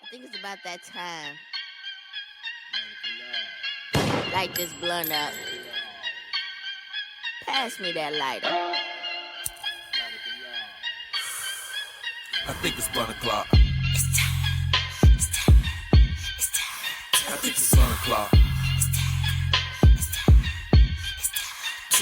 I think it's about that time. Light this blunt up. Pass me that lighter. I think it's 1 o'clock. It's time. It's time. It's time. I think it's 1 o'clock. It's time. It's time.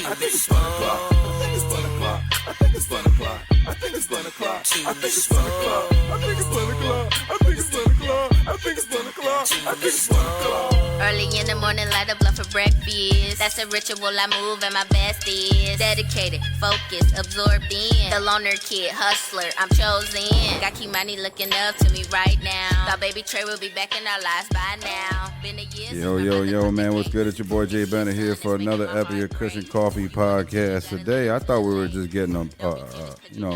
I think it's 1 o'clock. I think it's 1 o'clock. I think it's 1 o'clock. I think it's 1 o'clock. I think it's 1 o'clock. I think it's 1 o'clock. I think it's 1 o'clock. I think it's 1 o'clock. I think it's 1 o'clock. Early in the morning, light a blunt for breakfast. That's a ritual I move and my best is dedicated, focused, absorbed in. The loner kid, hustler, I'm chosen. Got Kimani looking up to me right now. Thought baby Trey will be back in our lives by now. Been a year. Yo, man, what's good? It's your boy Jay Bennett here for another episode of Kush and Coffee podcast. Today, I thought we were just getting a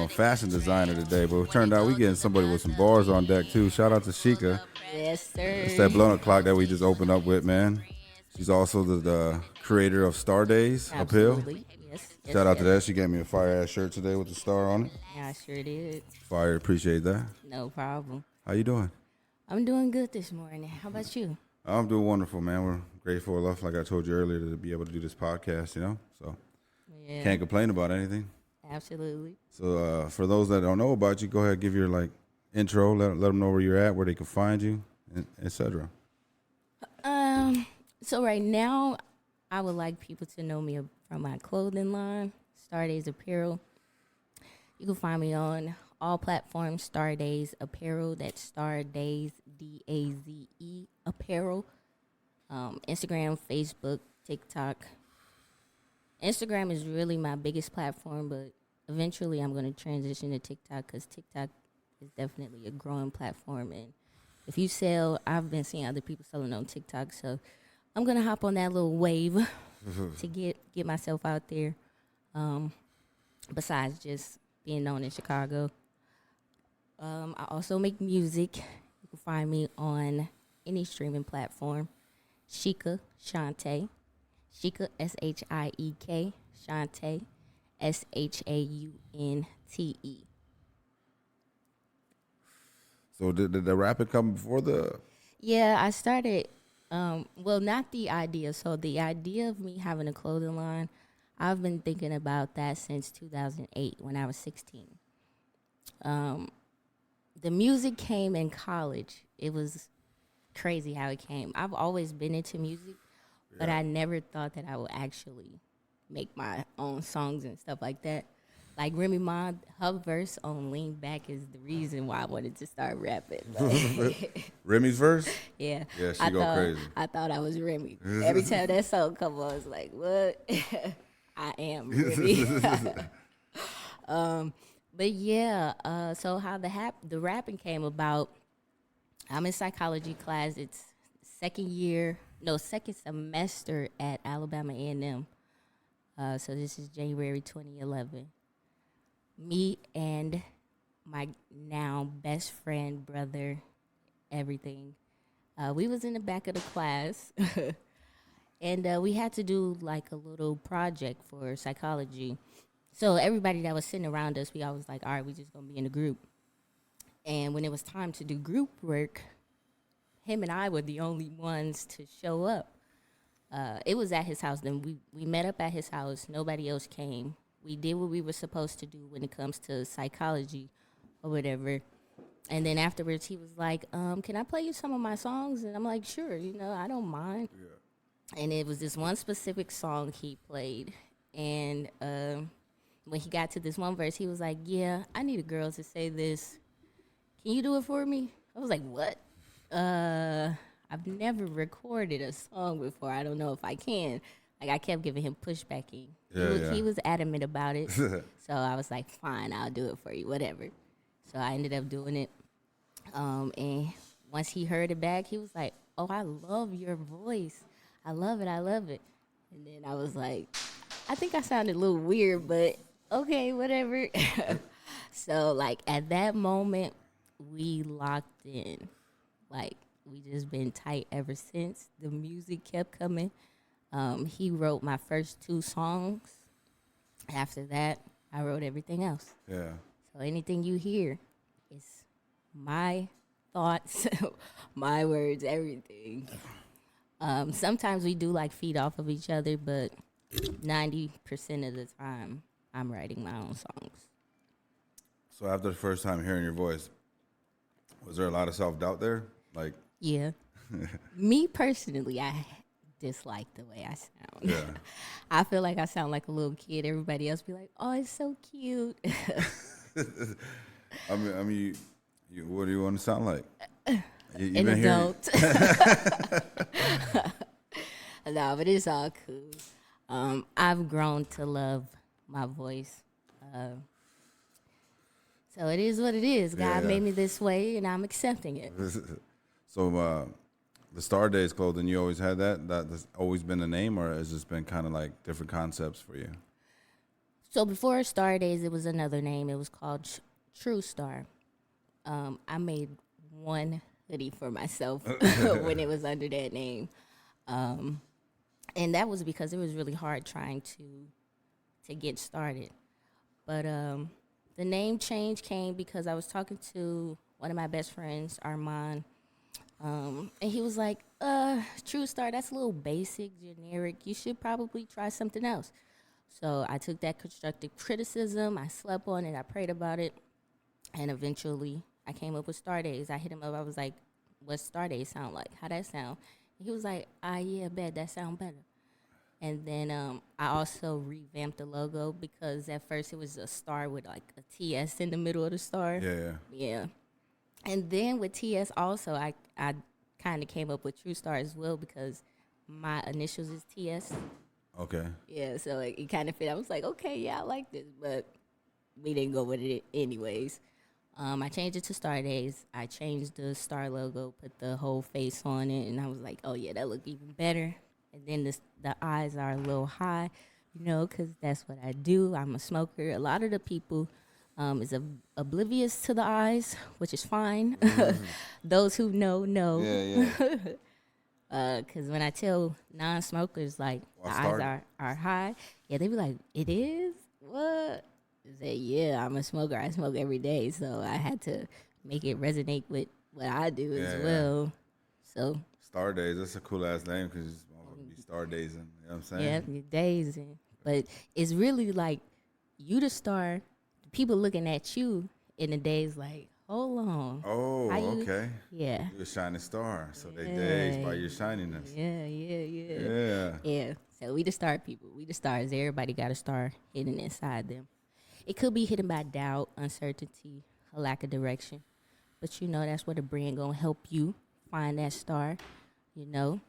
fashion designer today, but it turned out we getting somebody with some bars on deck too. Shout out to Sheikah. Yes, sir. It's that blunt o'clock that we just opened up with, man. She's also the creator of Star Days Absolutely. Uphill. Yes. Shout out to that. She gave me a fire ass shirt today with the star on it. Yeah, I sure did. Fire, appreciate that. No problem. How you doing? I'm doing good this morning. How about you? I'm doing wonderful, man. We're grateful enough, like I told you earlier, to be able to do this podcast, So Yeah. can't complain about anything. Absolutely. So for those that don't know about you, go ahead, give your intro, let them know where you're at, where they can find you, etc. So right now, I would like people to know me from my clothing line, Star Days Apparel. You can find me on all platforms, Star Days Apparel. That's Star Days, DAZE Apparel. Instagram, Facebook, TikTok. Instagram is really my biggest platform, but eventually I'm going to transition to TikTok because TikTok is definitely a growing platform. And if you sell, I've been seeing other people selling on TikTok, so I'm going to hop on that little wave to get myself out there. Besides just being known in Chicago. I also make music. You can find me on any streaming platform. Sheikah Shante. Sheikah, Shiek. Shante, Shaunte. So did the rapping come before the? Yeah, I started, not the idea. So the idea of me having a clothing line, I've been thinking about that since 2008 when I was 16. The music came in college. It was crazy how it came. I've always been into music, but I never thought that I would actually make my own songs and stuff like that. Like Remy Ma, her verse on Lean Back is the reason why I wanted to start rapping. Remy's verse? Yeah. Yeah, she go crazy. I thought I was Remy. Every time that song come on, I was like, what? I am Remy. But yeah, so how the rapping came about, I'm in psychology class. It's second semester at Alabama A&M. So this is January 2011. Me and my now best friend, brother, everything. We was in the back of the class, and we had to do like a little project for psychology. So everybody that was sitting around us, we always like, all right, we just gonna be in a group. And when it was time to do group work, him and I were the only ones to show up. It was at his house. Then we met up at his house. Nobody else came. We did what we were supposed to do when it comes to psychology or whatever. And then afterwards, he was like, can I play you some of my songs? And I'm like, sure, I don't mind. Yeah. And it was this one specific song he played. And when he got to this one verse, he was like, yeah, I need a girl to say this. Can you do it for me? I was like, what? I've never recorded a song before. I don't know if I can. Like, I kept giving him pushback. He was adamant about it. So I was like, fine, I'll do it for you, whatever. So I ended up doing it. And once he heard it back, he was like, oh, I love your voice. I love it. And then I was like, I think I sounded a little weird, but okay, whatever. So, like, at that moment, we locked in. Like, we just been tight ever since. The music kept coming. He wrote my first 2 songs. After that, I wrote everything else. Yeah. So anything you hear is my thoughts, my words, everything. Sometimes we do like feed off of each other, but 90% of the time, I'm writing my own songs. So after the first time hearing your voice, was there a lot of self-doubt there? Like, Yeah. Me personally, I dislike the way I sound. yeah. I feel like I sound like a little kid. Everybody else be like, "Oh, it's so cute." What do you want to sound like? You An been hearing- adult. No, but it's all cool. I've grown to love my voice. So it is what it is. God Yeah. made me this way, and I'm accepting it. So the Star Days clothing, you always had that? That's always been the name, or has this been kind of like different concepts for you? So before Star Days, it was another name. It was called True Star. I made one hoodie for myself when it was under that name. And that was because it was really hard trying to get started. But the name change came because I was talking to one of my best friends, Armand, and he was like, True Star, that's a little basic, generic. You should probably try something else. So I took that constructive criticism, I slept on it, I prayed about it, and eventually I came up with Star Days. I hit him up, I was like, what's Star Days sound like? How that sound? And he was like, yeah, bet, that sound better. And then I also revamped the logo because at first it was a star with like a TS in the middle of the star. Yeah. Yeah. And then with TS also, I kind of came up with True Star as well because my initials is TS. Okay. Yeah, so it kind of fit. I was like, okay, yeah, I like this, but we didn't go with it anyways. I changed it to Star Days. I changed the star logo, put the whole face on it, and I was like, oh yeah, that looked even better. And then the eyes are a little high, because that's what I do. I'm a smoker. A lot of the people is oblivious to the eyes, which is fine. Those who know. Yeah. Because when I tell non-smokers, like, the eyes are high, yeah, they be like, it is? What? I say, yeah, I'm a smoker. I smoke every day. So I had to make it resonate with what I do as well. So Star Days, that's a cool ass name because it's going to be Star Days, you know what I'm saying? yeah, your days. But it's really like you the star, the people looking at you in the days like, hold on. Oh, okay. Yeah. You're a shining star, so they days by your shininess. Yeah. So we the star people. We the stars. Everybody got a star hidden inside them. It could be hidden by doubt, uncertainty, a lack of direction. But that's where the brand gonna help you find that star. It'll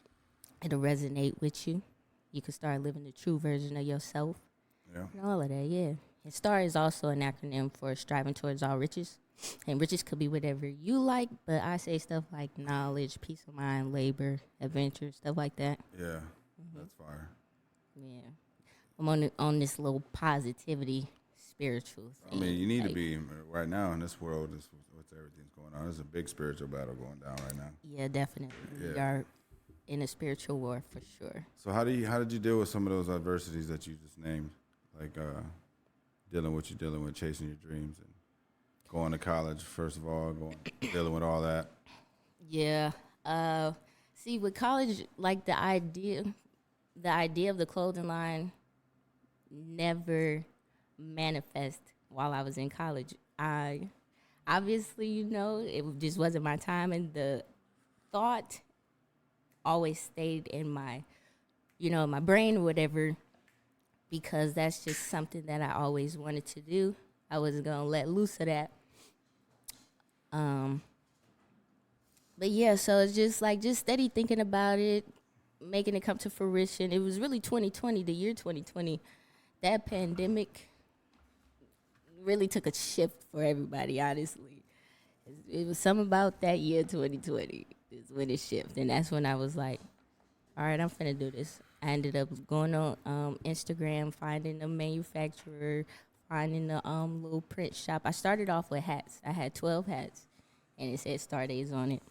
resonate with you. You can start living the true version of yourself. Yeah. And all of that, yeah. And STAR is also an acronym for striving towards all riches. And riches could be whatever you like, but I say stuff like knowledge, peace of mind, labor, adventure, stuff like that. Yeah, that's fire. Yeah. I'm on this little positivity, spiritual thing. I mean, you need to be right now in this world. With everything's going on, there's a big spiritual battle going down right now. Yeah, definitely. Yeah. We are in a spiritual war for sure. So how did you deal with some of those adversities that you just named, like dealing with chasing your dreams and going to college first of all, dealing with all that? Yeah. See, with college, like the idea of the clothing line never manifest while I was in college. I obviously, it just wasn't my time, and the thought always stayed in my, my brain or whatever, because that's just something that I always wanted to do. I wasn't gonna let loose of that. But yeah, so it's just steady thinking about it, making it come to fruition. It was really 2020, the year 2020. That pandemic really took a shift for everybody, honestly. It was something about that year 2020 is when it shifted. And that's when I was like, all right, I'm finna do this. I ended up going on Instagram, finding a manufacturer, finding the little print shop. I started off with hats. I had 12 hats, and it said Star Days on it.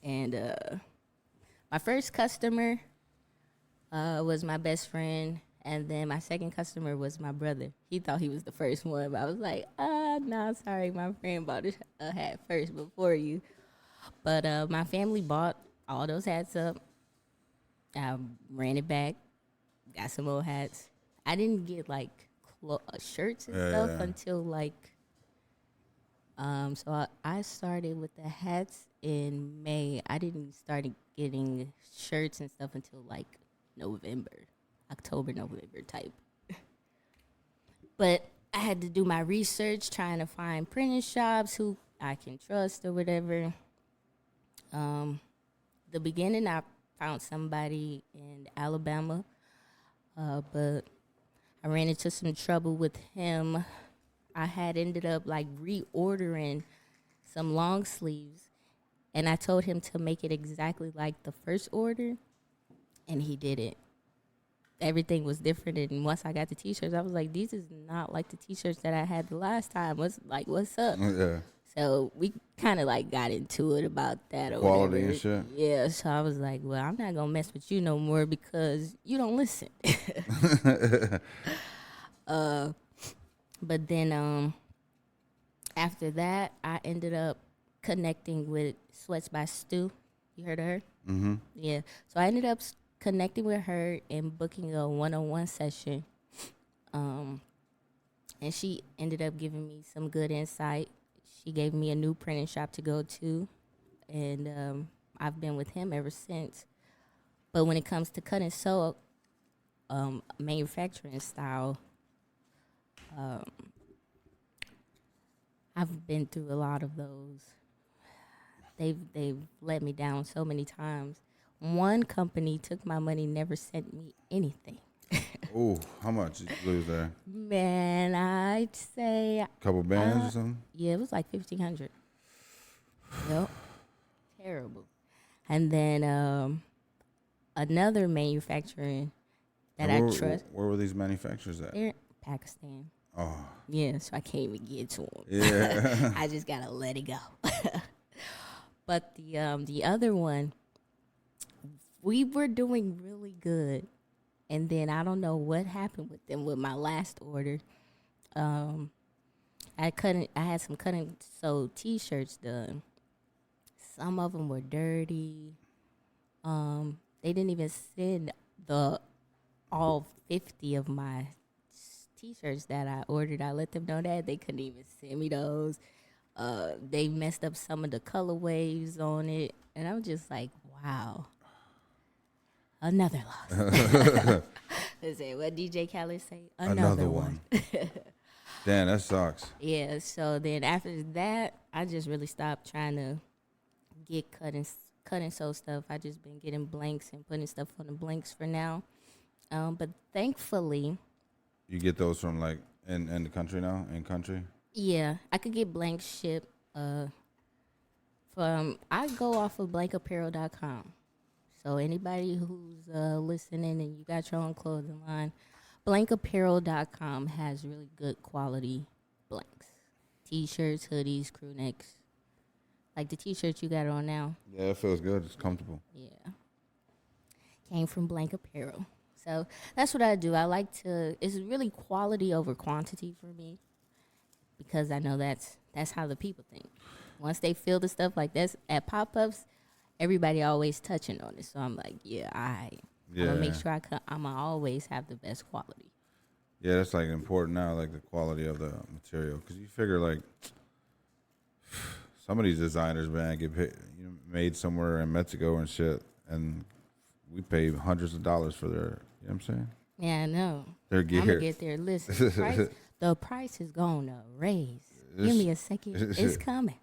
And my first customer was my best friend, and then my second customer was my brother. He thought he was the first one, but I was like, No, sorry, my friend bought a hat first before you. But my family bought all those hats up. I ran it back, got some more hats. I didn't get like shirts and stuff Yeah. until like so I started with the hats in May. I didn't start getting shirts and stuff until like November, October, November type. But I had to do my research trying to find printing shops who I can trust or whatever. The beginning, I found somebody in Alabama, but I ran into some trouble with him. I had ended up like reordering some long sleeves, and I told him to make it exactly like the first order, and he didn't. Everything was different, and once I got the t-shirts, I was like, "These is not like the t-shirts that I had the last time. What's up?" Yeah. So we kind of like got into it about that or Quality whatever. and shit. Yeah, so I was like, "Well, I'm not gonna mess with you no more because you don't listen." But then after that, I ended up connecting with Sweats by Stu. You heard of her? Mm-hmm. Yeah. So I ended up connecting with her and booking a one-on-one session. And she ended up giving me some good insight. She gave me a new printing shop to go to, and I've been with him ever since. But when it comes to cut and sew, manufacturing style, I've been through a lot of those. They've let me down so many times. One company took my money, never sent me anything. Ooh, how much did you lose there? Man, I'd say Couple bands or something? yeah, it was like 1,500. Yep, terrible. And then another manufacturing that And I trust, Where were these manufacturers at? they're in Pakistan. Oh, Yeah, so I can't even get to them. yeah. I just gotta let it go. But the other one, we were doing really good, and then I don't know what happened with them with my last order. I had some cut and sew T-shirts done. Some of them were dirty. They didn't even send all 50 of my T-shirts that I ordered. I let them know that they couldn't even send me those. They messed up some of the colorways on it, and I'm just like, wow, another loss. Listen, what DJ Khaled say? Another one. Damn, that sucks. Yeah. So then after that, I just really stopped trying to get cut and sew stuff. I just been getting blanks and putting stuff on the blanks for now. But thankfully, You get those from like in the country now? In country? yeah, I could get blank shipped. I go off of blankapparel.com. So anybody who's listening and you got your own clothing line, blankapparel.com has really good quality blanks. T-shirts, hoodies, crew necks. Like the T-shirt you got on now. Yeah, it feels good. It's comfortable. Yeah. Came from Blank Apparel. So that's what I do. I like to, it's really quality over quantity for me because I know that's how the people think. Once they feel the stuff like this at pop-ups, everybody always touching on it. So I'm like, I'm Yeah. going to make sure I'm going to always have the best quality. Yeah, that's like important now, like the quality of the material. Because you figure like some of these designers, man, get paid, made somewhere in Mexico and shit, and we pay hundreds of dollars for their, you know what I'm saying? Yeah, I know. Their I'm going gear. to get there. Listen, the price is going to raise. Give me a second. It's coming.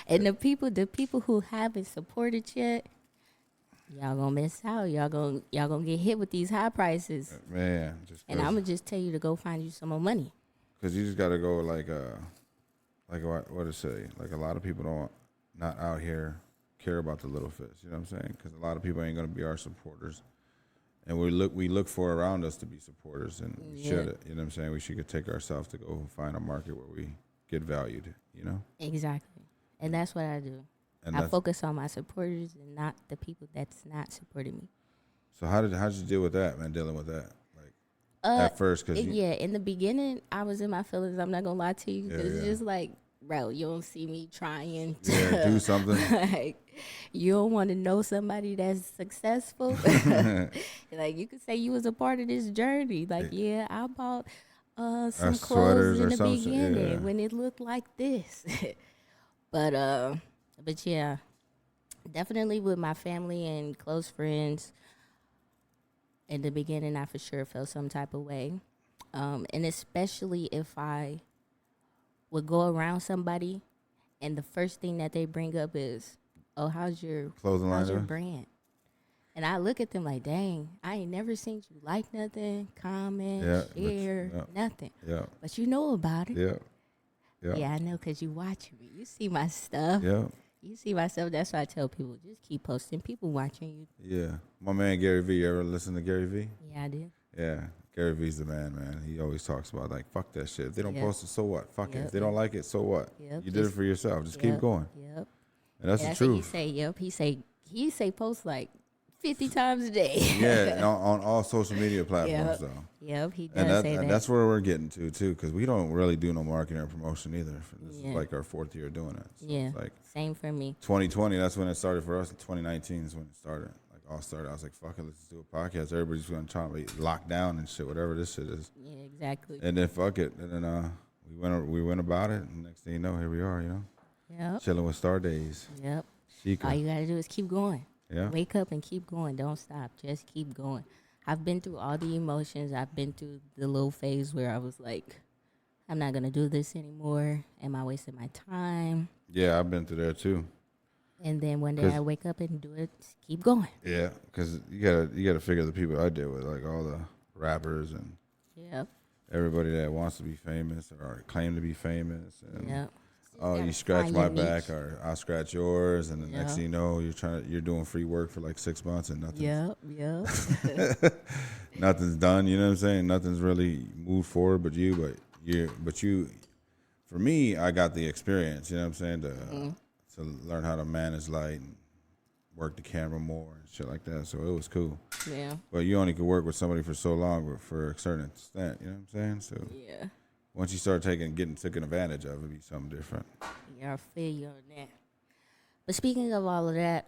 And the people who haven't supported yet, y'all gonna miss out. Y'all gonna get hit with these high prices. Man, And I'm gonna just tell you to go find you some more money. Because you just got to go like what to say? Like a lot of people not out here care about the little fish. You know what I'm saying? Because a lot of people ain't gonna be our supporters. And we look for around us to be supporters, and we should, you know what I'm saying? We should take ourselves to go find a market where we get valued, Exactly. And that's what I do. And I focus on my supporters and not the people that's not supporting me. So how did you deal with that, man? Dealing with that, like at first? Because Yeah, in the beginning, I was in my feelings. I'm not gonna lie to you, because it's yeah. just like, bro, you don't see me trying to Yeah, do something. like, you don't want to know somebody that's successful. Like, you could say you was a part of this journey. Like, yeah, I bought some clothes Sweaters in or the something. beginning Yeah. when it looked like this. but uh, but yeah, definitely with my family and close friends. In the beginning, I for sure felt some type of way. And especially if I would go around somebody and the first thing that they bring up is, oh, Clothing line how's your doing? brand? And I look at them like, dang, I ain't never seen you like nothing, comment, Yeah. share, Yeah. nothing. Yeah. But you know about it. Yeah. Yeah. Yeah, I know, because you watching me. You see my stuff. Yeah. You see my stuff. That's why I tell people, just keep posting. People watching you. Yeah. My man Gary V. You ever listen to Gary V? Yeah, I did. Yeah. Gary V's the man. He always talks about like, fuck that shit. If they don't Yep. post it, so what? Fuck it. Yep. If they don't like it, so what? Yep. You did it for yourself. Just keep Yep. going. Yep. And that's Yeah, the that's what he truth. say. Yep. He say post like 50 times a day. Yeah, and on all social media platforms Yep. though. Yep. He does And, say that. that's where we're getting to too, because we don't really do no marketing or promotion either. This Yeah. is like our 4th year doing it. So Yeah. it's like Same for me. 2020, that's when it started for us. 2019 is when it started. Like all started. I was like, fuck it, let's do a podcast. Everybody's gonna try to be locked down and shit, whatever this shit is. Yeah, exactly. And then fuck it. And then we went about it, and next thing you know, here we are, Yep. chilling with Star Days. Yep. Chica. All you gotta do is keep going. Yeah. Wake up and keep going. Don't stop. Just keep going. I've been through all the emotions. I've been through the little phase where I was like, I'm not gonna do this anymore. Am I wasting my time? Yeah, I've been through there too. And then one day 'Cause- I wake up and do it. Keep going. Yeah, because you gotta figure the people I deal with, like all the rappers and Yep. everybody that wants to be famous or claim to be famous. And Yep. oh, gotta you scratch find my your niche. back or I'll scratch yours, and the next Yeah. thing you know, you're doing free work for like 6 months and nothing. Yep. Yep. Nothing's done. You know what I'm saying? Nothing's really moved forward, but you. For me, I got the experience. You know what I'm saying? To learn how to manage light and work the camera more and shit like that. So it was cool. Yeah. But you only could work with somebody for so long, but for a certain extent. You know what I'm saying? So Yeah. once you start getting taken advantage of, it'd be something different. Yeah, I feel you on that. But speaking of all of that,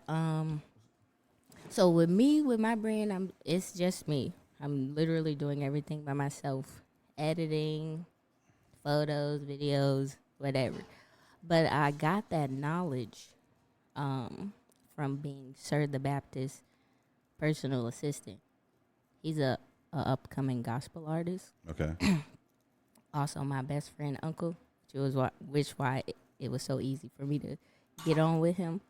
so with my brand, it's just me. I'm literally doing everything by myself. Editing, photos, videos, whatever. But I got that knowledge from being Sir the Baptist personal assistant. He's a upcoming gospel artist. Okay. Also my best friend uncle, which why it was so easy for me to get on with him.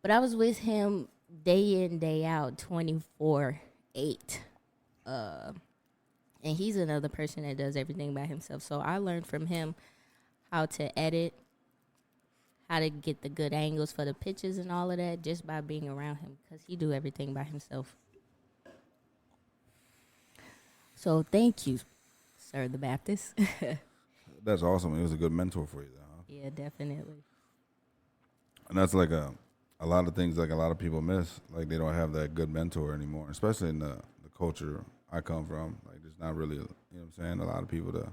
But I was with him day in, day out, 24/8. And he's another person that does everything by himself. So I learned from him how to edit, how to get the good angles for the pictures and all of that just by being around him, because he do everything by himself. So thank you, Sir the Baptist. That's awesome. He was a good mentor for you, though. Huh? Yeah, definitely. And that's like a lot of things like a lot of people miss. Like they don't have that good mentor anymore, especially in the culture I come from. Like there's not really, you know what I'm saying, a lot of people to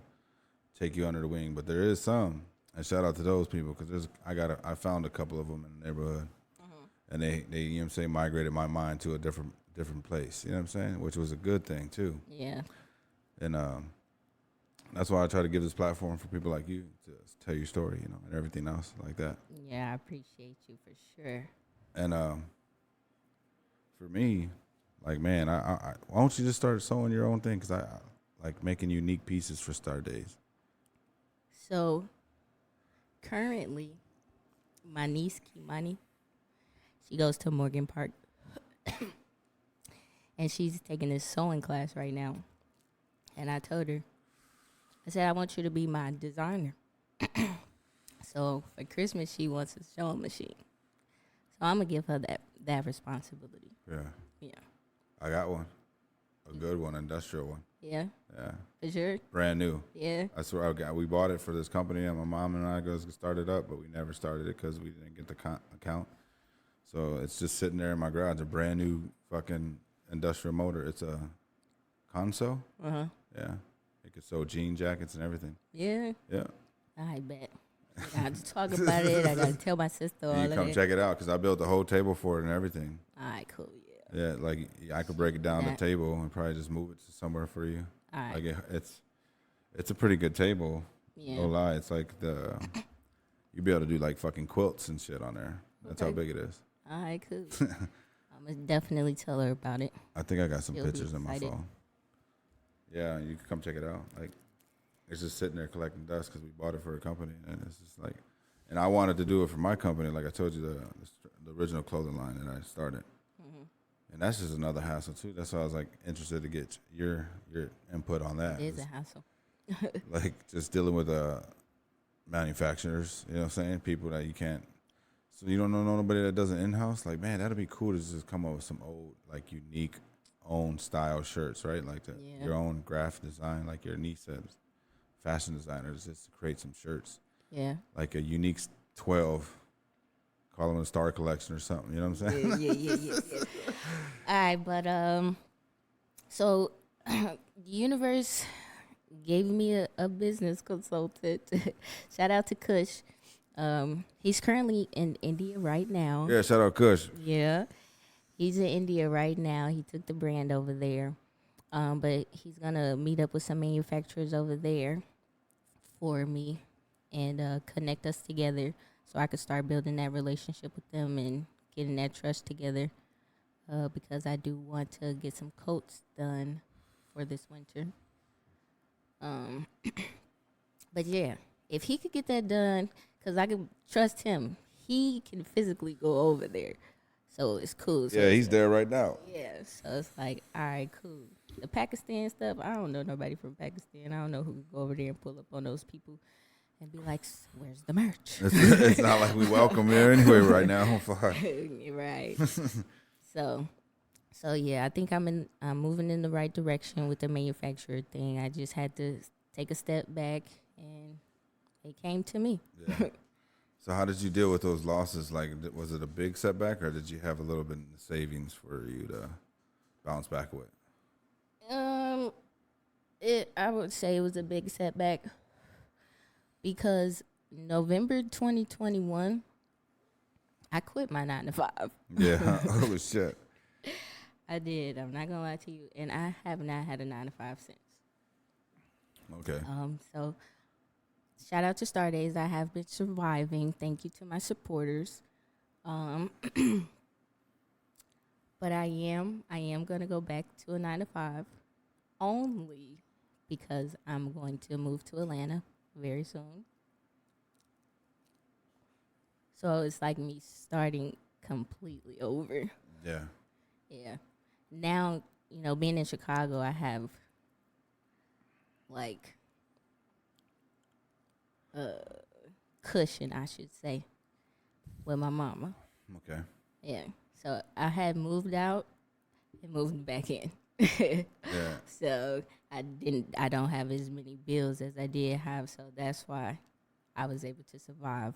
take you under the wing, but there is some. And shout out to those people, because I found a couple of them in the neighborhood, and they you know what I'm saying, migrated my mind to a different place. You know what I'm saying, which was a good thing too. Yeah. And that's why I try to give this platform for people like you to tell your story, you know, and everything else like that. Yeah, I appreciate you for sure. And for me, like, man, I why don't you just start sewing your own thing? Because I like making unique pieces for Star Days. So currently, my niece Kimani, she goes to Morgan Park, and she's taking this sewing class right now. And I told her, I said, I want you to be my designer. So for Christmas, she wants a sewing machine. So I'm gonna give her that responsibility. Yeah, Yeah. I got one, a good one, industrial one. Yeah. Yeah, For sure. brand new. Yeah. That's where we bought it for this company, and my mom and I go start it up, but we never started it because we didn't get the account. So it's just sitting there in my garage, a brand new fucking industrial motor. It's a Conso. Uh huh. Yeah. They could sew jean jackets and everything. Yeah. Yeah. I bet. I got to talk about it. I got to tell my sister all And of you come that. check it out because I built the whole table for it and everything. All right, cool. Yeah. Yeah, like I could break it down the That. table and probably just move it to somewhere for you. All right. Like it's a pretty good table. Yeah. No lie, it's like you'd be able to do like fucking quilts and shit on there. That's how Okay. big it is. All right, cool. I'm going to definitely tell her about it. I think I got some She'll be pictures in my excited. phone. Yeah, you can come check it out. Like it's just sitting there collecting dust because we bought it for a company, and it's just like, and I wanted to do it for my company. Like I told you, the original clothing line that I started. And that's just another hassle too. That's why I was like interested to get your input on that. It is a hassle. Like just dealing with manufacturers, you know what I'm saying? People that you can't, so you don't know nobody that does it in-house. Like, man, that'd be cool to just come up with some old, like unique own style shirts, right? Like your own graphic design, like your niece said, fashion designers, just to create some shirts. Yeah. Like a unique 12, call them a star collection or something, you know what I'm saying? Yeah. All right, but so the universe gave me a business consultant. Shout out to Kush. He's currently in India right now. Yeah, shout out Kush. Yeah, he's in India right now. He took the brand over there, but he's gonna meet up with some manufacturers over there for me and connect us together so I could start building that relationship with them and getting that trust together. Because I do want to get some coats done for this winter. But yeah, if he could get that done, because I can trust him, he can physically go over there. So it's cool. So Yeah, he's it's there right now. yeah, so it's like, all right, cool. The Pakistan stuff, I don't know nobody from Pakistan. I don't know who could go over there and pull up on those people and be like, where's the merch? It's not like we welcome there anyway right now. Fuck. Right. So yeah, I think I'm moving in the right direction with the manufacturer thing. I just had to take a step back, and it came to me. Yeah. So how did you deal with those losses? Like, was it a big setback, or did you have a little bit in the savings for you to bounce back with? I would say it was a big setback because November 2021, I quit my 9 to 5. Yeah. Holy shit. I did. I'm not gonna lie to you, and I have not had a 9 to 5 since. Okay. So shout out to Star Days. I have been surviving. Thank you to my supporters. But I am gonna go back to a 9 to 5 only because I'm going to move to Atlanta very soon. So it's like me starting completely over. Yeah. Yeah. Now, being in Chicago, I have like cushion, I should say, with my mama. Okay. Yeah. So I had moved out and moved back in. Yeah. So I don't have as many bills as I did have, so that's why I was able to survive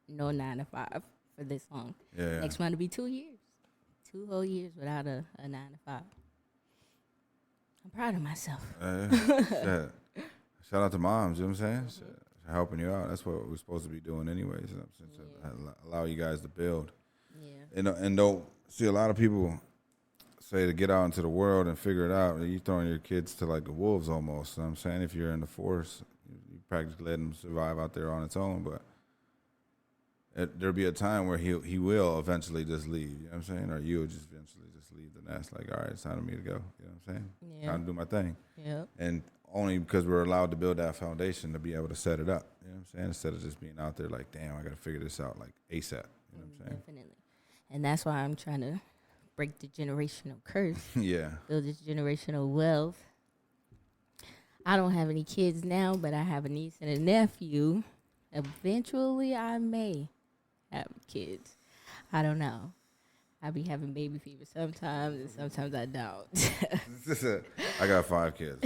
no 9 to 5 for this long. Yeah. Next one to be 2 years. 2 whole years without a 9 to 5. I'm proud of myself. Shit. Shout out to moms, you know what I'm saying? Shit. Helping you out. That's what we're supposed to be doing anyways. You know what I'm saying? Allow you guys to build. Yeah. And don't see a lot of people say to get out into the world and figure it out. You throwing your kids to like the wolves almost. You know what I'm saying? If you're in the force, you practically let them survive out there on its own. But there'll be a time where he will eventually just leave. You know what I'm saying? Or you'll just eventually just leave the nest. Like, all right, it's time for me to go. You know what I'm saying? Yeah. Time to do my thing. Yep. And only because we're allowed to build that foundation to be able to set it up. You know what I'm saying? Instead of just being out there like, damn, I got to figure this out like ASAP. You know what I'm saying? Definitely. And that's why I'm trying to break the generational curse, Yeah. build this generational wealth. I don't have any kids now, but I have a niece and a nephew. Eventually, I may have kids. I don't know. I be having baby fever sometimes, and sometimes I don't. I got 5 kids.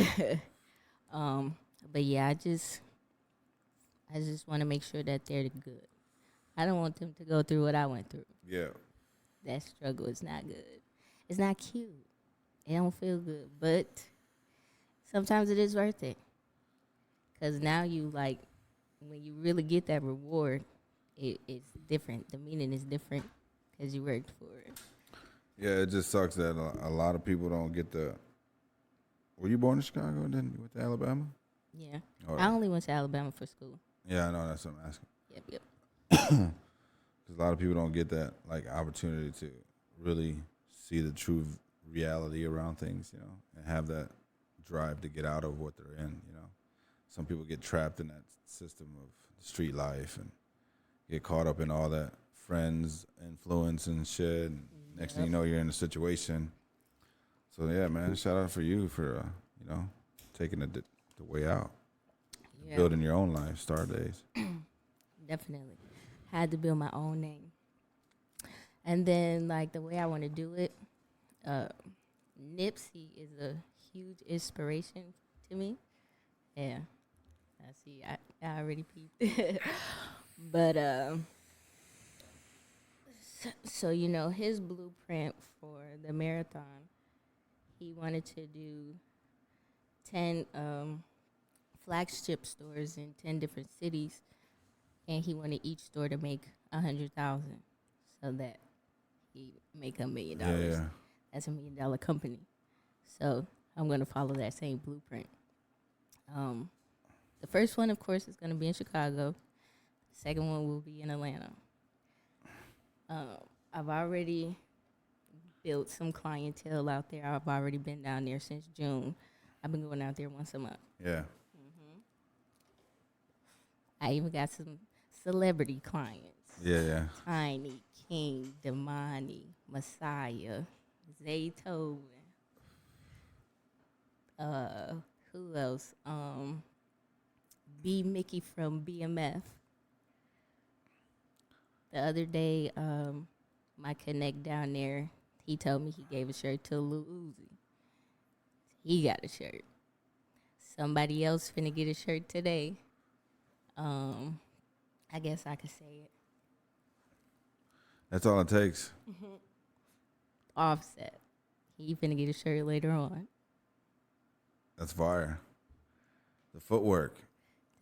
But yeah, I just want to make sure that they're good. I don't want them to go through what I went through. Yeah. That struggle is not good. It's not cute. It don't feel good, but sometimes it is worth it. Because now you, like, when you really get that reward, it's different. The meaning is different because you worked for it. Yeah, it just sucks that a lot of people don't get the. Were you born in Chicago and then you went to Alabama? Yeah. Or, I only went to Alabama for school. yeah, I know, that's what I'm asking. Yep. Because a lot of people don't get that like opportunity to really see the true reality around things, you know, and have that drive to get out of what they're in, you know. Some people get trapped in that system of street life and get caught up in all that friends influence and shit. And next thing you know, you're in a situation. So yeah, man, shout out for you for you know, taking the way out, Yeah. building your own life, star days. Definitely. Had to build my own name. And then, like, the way I want to do it, Nipsey is a huge inspiration to me. Yeah. I see. I already peeped. But, so, you know, his blueprint for the marathon, he wanted to do 10 flagship stores in 10 different cities, and he wanted each store to make 100,000 so that he make $1 million. Yeah. That's $1 million company. So I'm going to follow that same blueprint. The first one, of course, is going to be in Chicago. The second one will be in Atlanta. I've already built some clientele out there. I've already been down there since June. I've been going out there once a month. Yeah. I even got some celebrity clients. Yeah. Tiny, King, Damani, Messiah, Zaytoven. Who else? B. Mickey from BMF. The other day, my connect down there, he told me he gave a shirt to Lil Uzi. He got a shirt. Somebody else finna get a shirt today. I guess I could say it. That's all it takes. Offset. He finna get a shirt later on. That's fire. The footwork.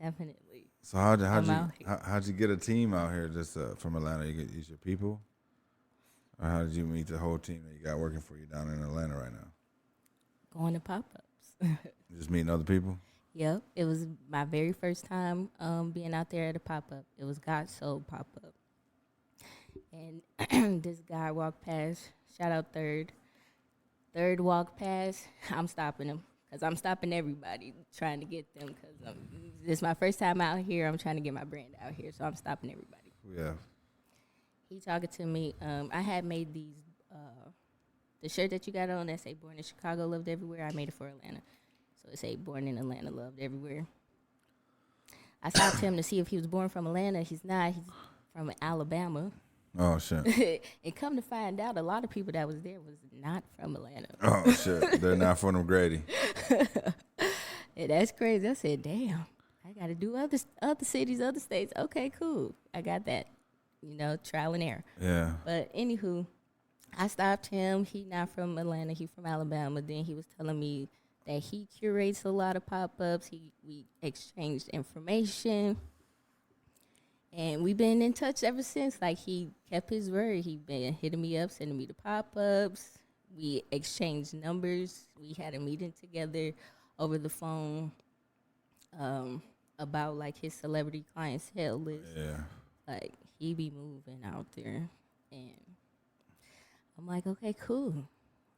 Definitely. So how'd out you get a team out here just from Atlanta? You get use your people, or how did you meet the whole team that you got working for you down in Atlanta right now? Going to pop-ups. Just meeting other people. Yep. It was my very first time being out there at a pop-up. It was God Soul pop-up. And this guy walked past. Shout out Third. Third walked past. I'm stopping him. Because I'm stopping everybody trying to get them. Because this is my first time out here. I'm trying to get my brand out here. So I'm stopping everybody. Yeah. He talking to me. I had made these, the shirt that you got on that say Born in Chicago, Loved Everywhere. I made it for Atlanta. So it say Born in Atlanta, Loved Everywhere. I stopped him to see if he was born from Atlanta. He's not. He's from Alabama. Oh shit. And come to find out, a lot of people that was there was not from Atlanta. Oh shit. They're not from Grady. And that's crazy. I said, damn, I got to do other cities, other states. Okay, cool. I got that. You know, trial and error. Yeah. But anywho, I stopped him. He not from Atlanta. He from Alabama. Then he was telling me that he curates a lot of pop-ups. We exchanged information. And we've been in touch ever since. Like, he kept his word. He been hitting me up, sending me the pop-ups. We exchanged numbers. We had a meeting together over the phone about, like, his celebrity clientele list. Yeah. Like, he be moving out there. And I'm like, okay, cool.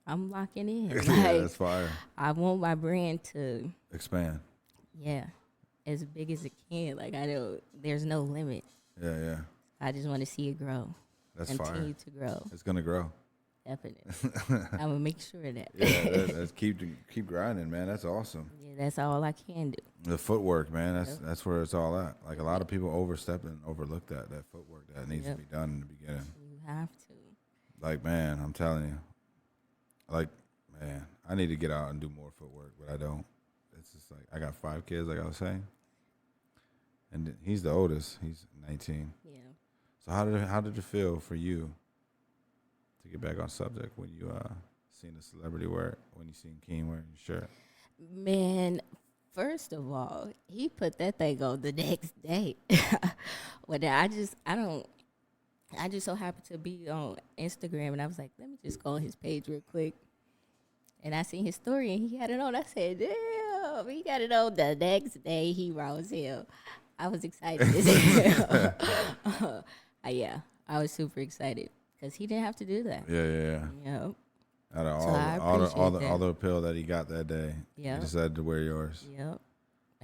I'm locking in. Yeah, Like, that's fire. I want my brand to, Expand. yeah, as big as it can. Like, I know there's no limit. Yeah. I just want to see it grow. That's Continue fire. to grow. It's gonna grow. Definitely. I'm going to make sure of that. Yeah, that's keep grinding, man. That's awesome. Yeah, that's all I can do. The footwork, man. That's where it's all at. Like, a lot of people overstep and overlook that footwork that needs to be done in the beginning. You have to. Like, man, I'm telling you. Like, man, I need to get out and do more footwork, but I don't. It's just like, I got 5 kids, like I was saying. And he's the oldest. He's 19. Yeah. So how did it feel for you to get back on subject when you seen a celebrity when you seen King wearing your shirt? Man, first of all, he put that thing on the next day. Well, then I just so happened to be on Instagram, and I was like, let me just go on his page real quick. And I seen his story, and he had it on. I said, damn, he got it on the next day. He raw as hell. I was excited as hell. Yeah, I was super excited because he didn't have to do that. Yeah. Yep. Out of So I appreciate all the appeal that he got that day, Yep. you decided to wear yours. Yep.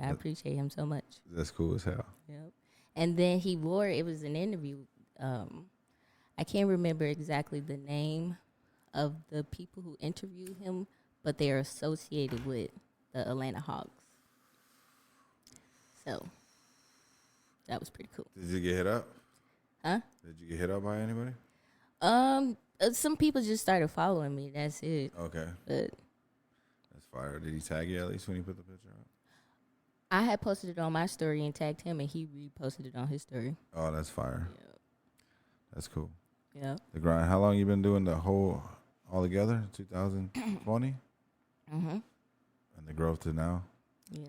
I appreciate him so much. That's cool as hell. Yep. And then he wore it was an interview. I can't remember exactly the name of the people who interviewed him, but they're associated with the Atlanta Hawks. So that was pretty cool. Did you get hit up? Huh? Did you get hit up by anybody? Some people just started following me. That's it. Okay. But That's fire. Did he tag you at least when he put the picture up? I had posted it on my story and tagged him, and he reposted it on his story. Oh, that's fire. Yep. That's cool. Yep. The grind. How long you been doing the whole all together? 2020? Mm-hmm. And the growth to now? Yep.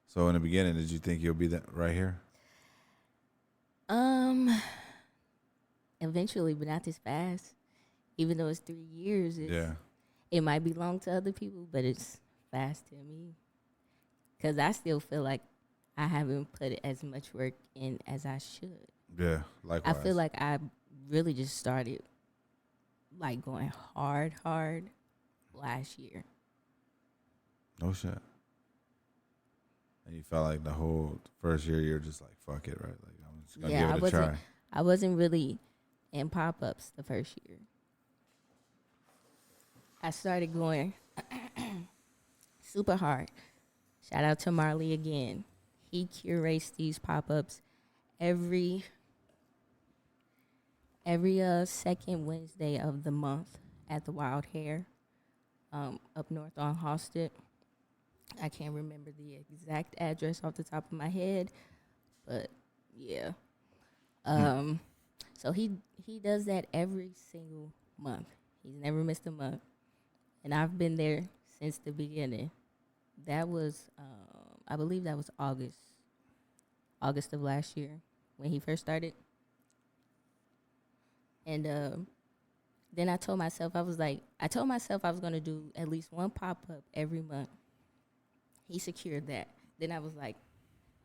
So in the beginning, did you think you'll be that right here? Eventually, but not this fast. Even though it's 3 years, it might be long to other people, but it's fast to me. Because I still feel like I haven't put as much work in as I should. Yeah, likewise. I feel like I really just started like going hard last year. No shit. And you felt like the whole first year you're just like, fuck it, right? Like I'm just gonna give it a try. I wasn't really in pop-ups the first year. I started going super hard. Shout out to Marley again. He curates these pop-ups every second Wednesday of the month at the Wild Hair up north on Halsted. I can't remember the exact address off the top of my head, but yeah. So he does that every single month. He's never missed a month. And I've been there since the beginning. That was, I believe that was August of last year when he first started. And then I told myself, I was going to do at least one pop-up every month. He secured that. Then I was like,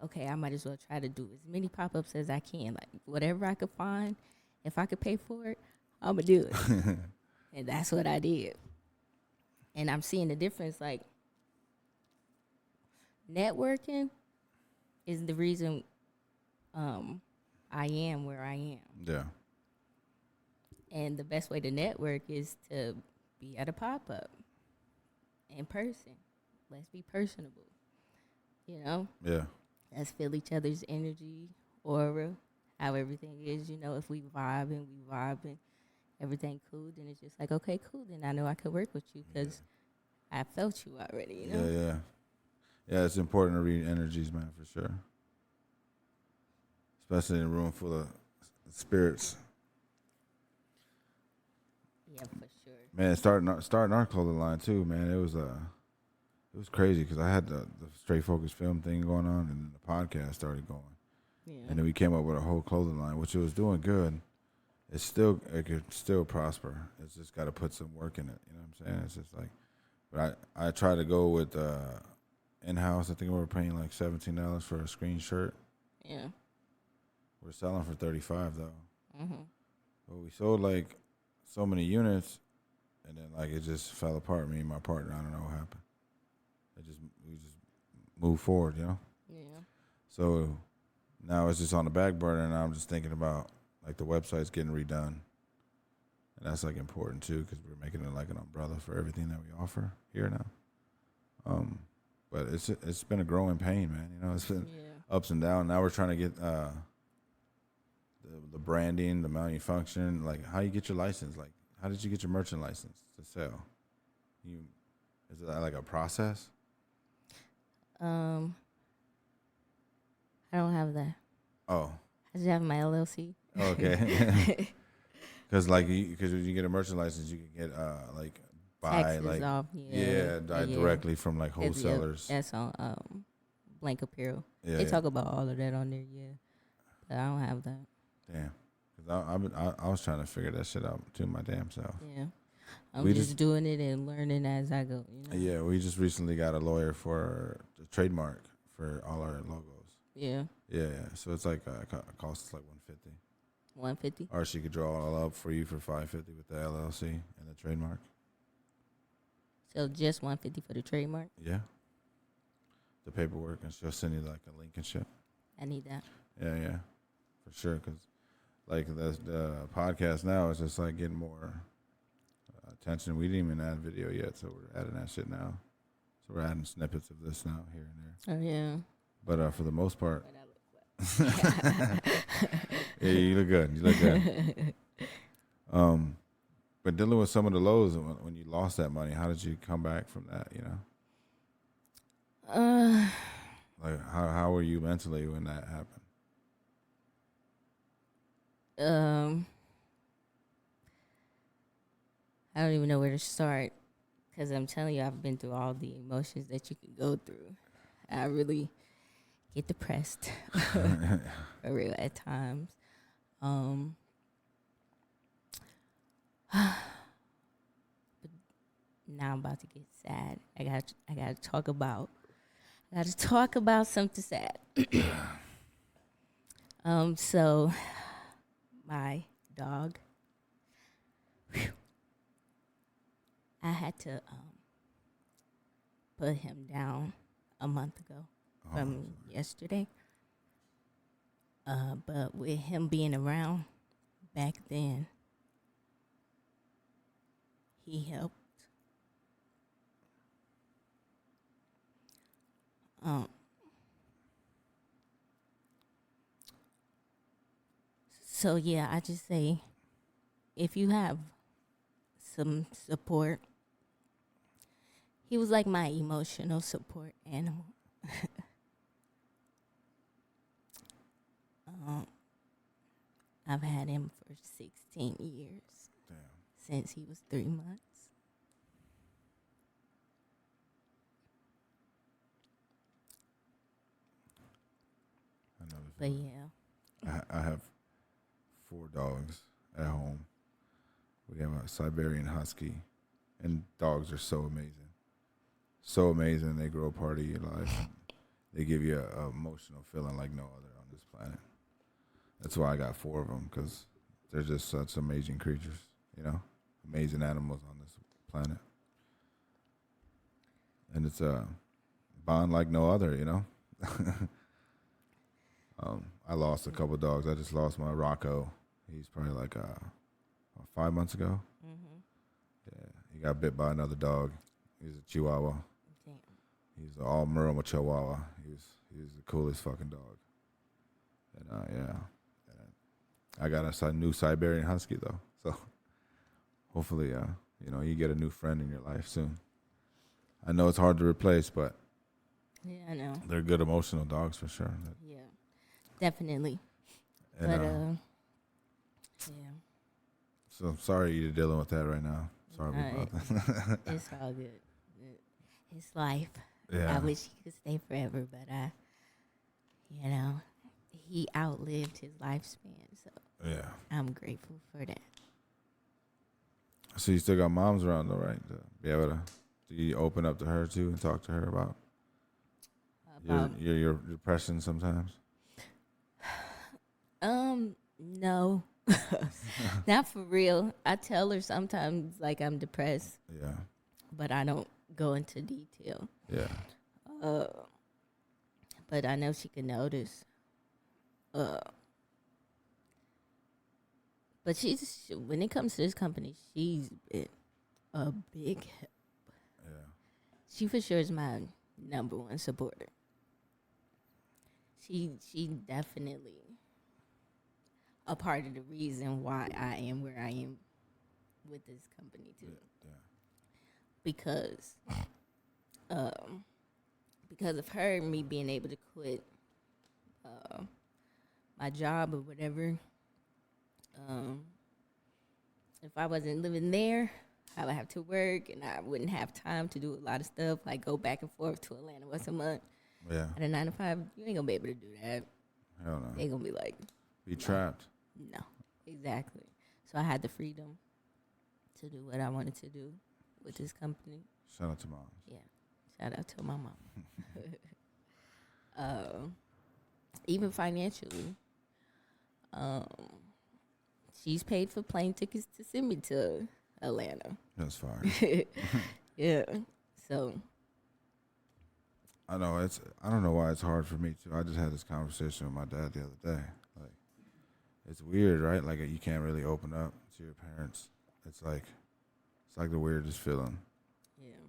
okay, I might as well try to do as many pop-ups as I can. Like, whatever I could find, if I could pay for it, I'm going to do it. And that's what I did. And I'm seeing the difference. Like, networking is the reason I am where I am. Yeah. And the best way to network is to be at a pop-up in person. Let's be personable, you know? Yeah. Let's feel each other's energy, aura, how everything is. You know, if we vibing, everything cool, then it's just like, okay, cool. Then I know I could work with you because I felt you already, you know? Yeah. Yeah, it's important to read energies, man, for sure. Especially in a room full of spirits. Yeah, for sure. Man, starting our clothing line too, man. It was crazy because I had the Straight Focus film thing going on, and the podcast started going. Yeah. And then we came up with a whole clothing line, which it was doing good. It could still prosper. It's just got to put some work in it. You know what I'm saying? It's just like, but I try to go with in-house. I think we were paying like $17 for a screen shirt. Yeah. We're selling for $35 though. Mm-hmm. But we sold like so many units, and then like it just fell apart. Me and my partner, I don't know what happened. We just moved forward, you know. Yeah. So now it's just on the back burner, and I'm just thinking about like the website's getting redone, and that's like important too because we're making it like an umbrella for everything that we offer here now. But it's been a growing pain, man. You know, it's been ups and downs. Now we're trying to get the branding, the manufacturing, like how you get your license. Like, how did you get your merchant license to sell? Is it like a process? I don't have that. Oh. I just have my LLC. Okay. Because when you get a merchant license, you can get like buy taxes like off. directly from like Yep, wholesalers. that's on Blank Apparel. Yeah, They yeah. talk about all of that on there. Yeah, but I don't have that. Damn. 'Cause I was trying to figure that shit out too my damn self. Yeah, I'm We just doing it and learning as I go. You know. Yeah, we just recently got a lawyer for the trademark for all our logos. Yeah. Yeah, yeah. So it's like costs like 150. 150. Or she could draw it all up for you for 550 with the LLC and the trademark. So just 150 for the trademark. Yeah. The paperwork, and she'll send you like a link and shit. I need that. Yeah, yeah, for sure. Because like the podcast now is just like getting more attention. We didn't even add video yet, so we're adding that shit now. So we're adding snippets of this now here and there. Oh yeah. But for the most part, yeah, you look good. You look good. But dealing with some of the lows when you lost that money, how did you come back from that? You know, like how were you mentally when that happened? I don't even know where to start because I'm telling you, I've been through all the emotions that you can go through. I really get depressed for real at times. But now I'm about to get sad. I got to talk about something sad. So my dog, I had to put him down a month ago from yesterday. But with him being around back then, he helped. So yeah, I just say, if you have some support, he was like my emotional support animal. I've had him for 16 years. Damn. Since he was 3 months. I know. But yeah. I have 4 dogs at home. We have a Siberian Husky, and dogs are so amazing. So amazing. They grow a part of your life. They give you an emotional feeling like no other on this planet. That's why I got 4 of them, because they're just such amazing creatures, you know, amazing animals on this planet. And it's a bond like no other, you know. I lost a couple dogs. I just lost my Rocco. He's probably like 5 months ago. Mm-hmm. Yeah, he got bit by another dog. He's a Chihuahua. Damn. He's an all Merle Chihuahua. He's the coolest fucking dog. And yeah, I got a new Siberian Husky though. So hopefully, you know, you get a new friend in your life soon. I know it's hard to replace, but yeah, I know. they're good emotional dogs for sure. Yeah, definitely. And, But yeah, so I'm sorry you're dealing with that right now. Sorry about that. it's all good. It's life. Yeah. I wish he could stay forever, but you know, he outlived his lifespan, so Yeah. I'm grateful for that. So you still got moms around though, right? To be able to, do you open up to her too and talk to her about your depression sometimes? No. Not for real. I tell her sometimes like I'm depressed, Yeah. but I don't go into detail. Yeah. But I know she can notice. But when it comes to this company, she's been a big help. Yeah. She for sure is my number one supporter. She definitely a part of the reason why I am where I am with this company too. Yeah. Because of her, me being able to quit my job or whatever. If I wasn't living there, I would have to work, and I wouldn't have time to do a lot of stuff, like go back and forth to Atlanta once a month. Yeah. At a 9 to 5, you ain't gonna be able to do that. Hell no. They gonna be like, Be trapped. no, exactly. So I had the freedom to do what I wanted to do with this company. Shout out to mom. Yeah, shout out to my mom. Even financially, she's paid for plane tickets to send me to Atlanta. That's fine. Yeah, so I know I don't know why it's hard for me too. I just had this conversation with my dad the other day. Like, it's weird, right? Like you can't really open up to your parents. It's like the weirdest feeling. yeah,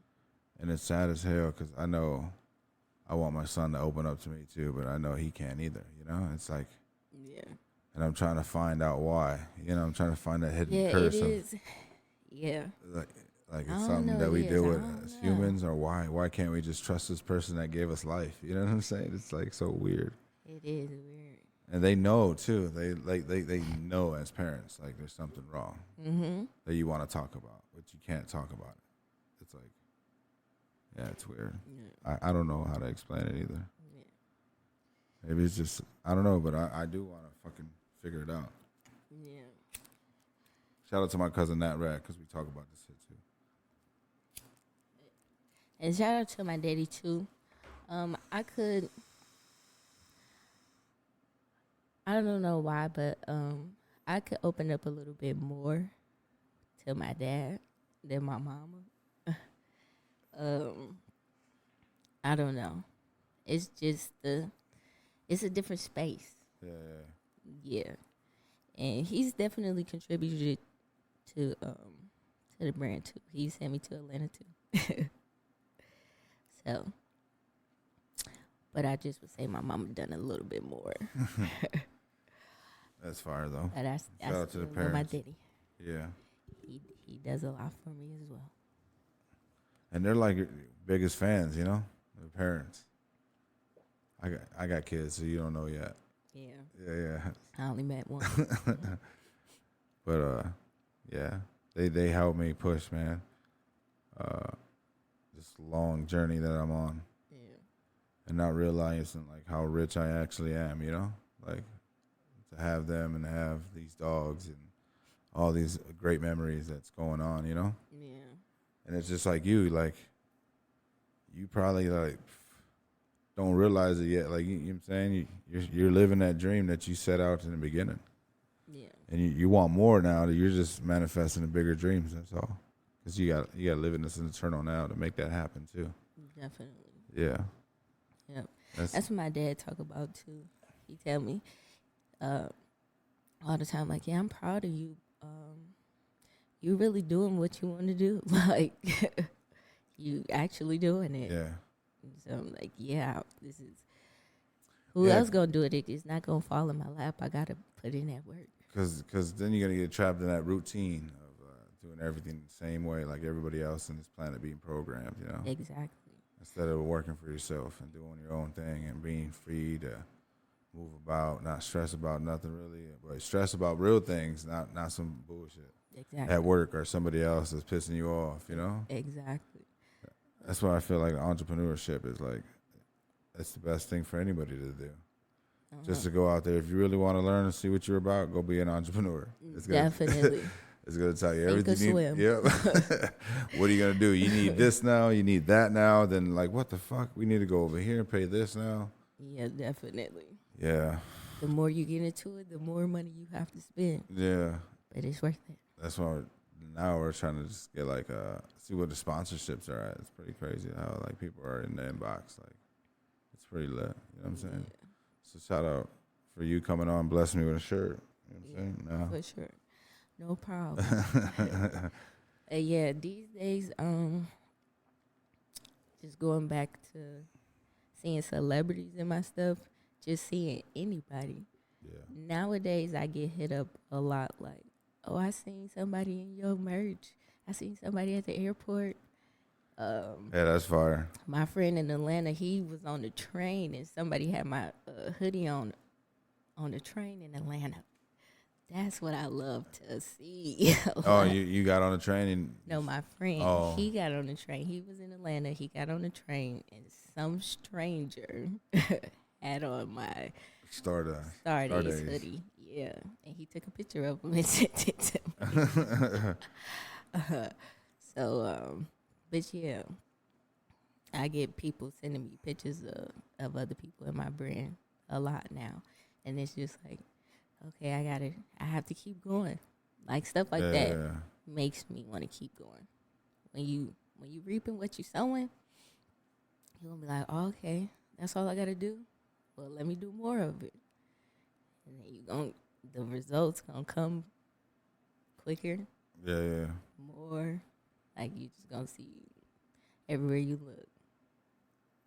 And it's sad as hell because I know I want my son to open up to me too, but I know he can't either. You know, it's like, yeah, and I'm trying to find out why. You know, I'm trying to find that hidden yeah. curse It of is. Yeah, like I it's don't something know, that we yes, deal I with don't as know. humans, or why can't we just trust this person that gave us life? You know what I'm saying? It's like so weird. it is weird. And they know too. They know as parents like there's something wrong that you want to talk about, but you can't talk about it. It's like, yeah, it's weird. Yeah. I don't know how to explain it either. Yeah. Maybe it's just I don't know, but I do want to fucking figure it out. Yeah. Shout out to my cousin Nat Rat because we talk about this shit too. And shout out to my daddy too. I don't know why, but I could open up a little bit more to my dad than my mama. I don't know. It's just it's a different space. Yeah. And he's definitely contributed to the brand too. He sent me to Atlanta too. So, but I just would say my mama done a little bit more. That's fire though. But that's Shout out to the my parents. daddy. Yeah. He does a lot for me as well. And they're like your biggest fans, you know, their parents. I got kids, so you don't know yet. Yeah. Yeah. I only met one. But yeah, they helped me push, man. This long journey that I'm on, Yeah. and not realizing like how rich I actually am, you know, like to have them and have these dogs and all these great memories that's going on, you know. Yeah. And it's just like you probably like don't realize it yet. Like you know what I'm saying, you're living that dream that you set out in the beginning. Yeah. And you want more now. That you're just manifesting the bigger dreams. That's all. Because you got to live in this eternal now to make that happen too. Definitely. Yeah. Yep. That's what my dad talk about too. He tell me all the time, like, yeah, I'm proud of you. You really doing what you want to do. Like, you actually doing it. Yeah. So I'm like, yeah, this is. Who else gonna do it? It's not gonna fall in my lap. I gotta put in that work. Because then you're gonna get trapped in that routine of doing everything the same way, like everybody else on this planet being programmed. You know. Exactly. Instead of working for yourself and doing your own thing and being free to move about, not stress about nothing really, but stress about real things, not some bullshit Exactly. at work or somebody else that's pissing you off. You know. Exactly. That's why I feel like entrepreneurship is like, it's the best thing for anybody to do. Just to go out there. If you really want to learn and see what you're about, go be an entrepreneur. It's Definitely. It's going to tell you Sink or everything swim. you need. Yep. What are you going to do? You need this now. You need that now. Then like, what the fuck? We need to go over here and pay this now. Yeah, definitely. Yeah. The more you get into it, the more money you have to spend. Yeah. But it's worth it. That's why now we're trying to just get like, see what the sponsorships are at. It's pretty crazy how like people are in the inbox. Like, it's pretty lit. You know what I'm saying? Yeah. So shout out for you coming on, blessing me with a shirt. You know what I'm saying? No. For sure. No problem. Yeah, these days, just going back to seeing celebrities in my stuff, just seeing anybody. Yeah. Nowadays, I get hit up a lot like, oh, I seen somebody in your merch. I seen somebody at the airport. Yeah, that's fire. My friend in Atlanta, he was on the train and somebody had my hoodie on the train in Atlanta. That's what I love to see. Oh, you got on the train and No, my friend, Oh. he got on the train. He was in Atlanta. He got on the train, and some stranger had on my Stardust. Stardust hoodie. Yeah, and he took a picture of him and sent it to me. But yeah, I get people sending me pictures of other people in my brand a lot now, and it's just like, okay, I have to keep going. Like stuff like that makes me want to keep going. When you reaping what you sowing, you're gonna be like, oh, okay, that's all I gotta do. Well, let me do more of it, and then the results gonna come quicker. Yeah. More, like you just gonna see everywhere you look.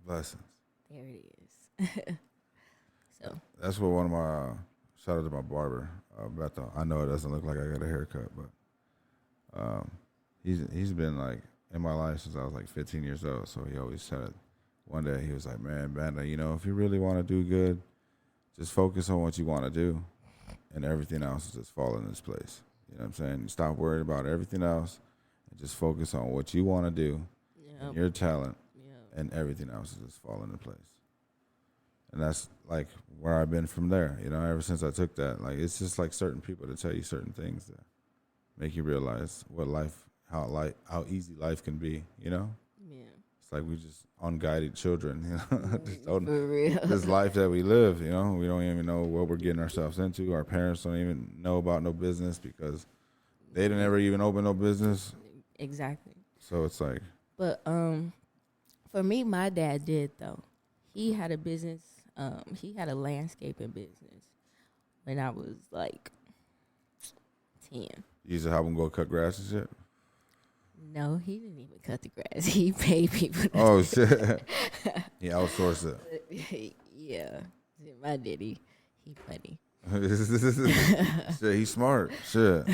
Blessings. There it is. So that's what one of my shout out to my barber. Beto. I know it doesn't look like I got a haircut, but he's been like in my life since I was like 15 years old. So he always said, one day he was like, "Man, Banda, if you really want to do good, just focus on what you want to do, and everything else will just fall in its place." You know what I'm saying? Stop worrying about everything else, and just focus on what you want to do, and your talent, and everything else will just fall into place. And that's like where I've been from there. Ever since I took that, like it's just like certain people to tell you certain things that make you realize what how easy life can be. Yeah. It's like we just unguided children. Just don't, For real. this life that we live. We don't even know what we're getting ourselves into. Our parents don't even know about no business because they didn't ever even open no business. Exactly. So it's like. But for me, my dad did though. He had a business. He had a landscaping business when I was like 10. You used to help him go cut grass and shit? No, he didn't even cut the grass. He paid people. Oh, shit. He outsourced it. Yeah. My daddy, he funny. Shit, he's smart. Shit.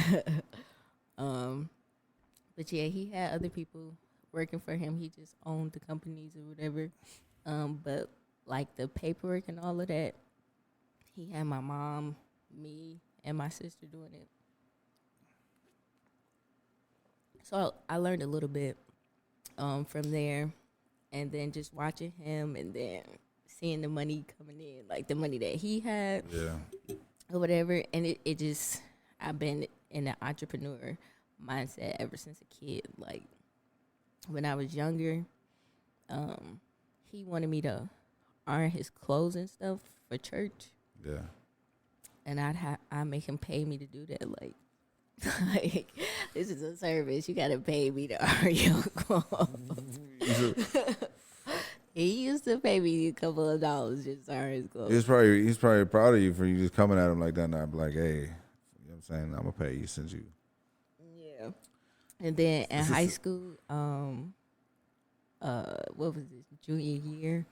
But yeah, he had other people working for him. He just owned the companies or whatever. But like the paperwork and all of that, he had my mom, me, and my sister doing it. So I learned a little bit from there, and then just watching him, and then seeing the money coming in, like the money that he had, or whatever. And it just, I've been in an entrepreneur mindset ever since a kid. Like when I was younger, he wanted me to iron his clothes and stuff for church. Yeah. And I'd make him pay me to do that. Like this is a service. You gotta pay me to iron your clothes. He used to pay me a couple of dollars just to iron his clothes. He's probably proud of you for you just coming at him like that. And I'm like, hey, you know what I'm saying? I'm gonna pay you since you. Yeah. And then in high school, what was this, junior year,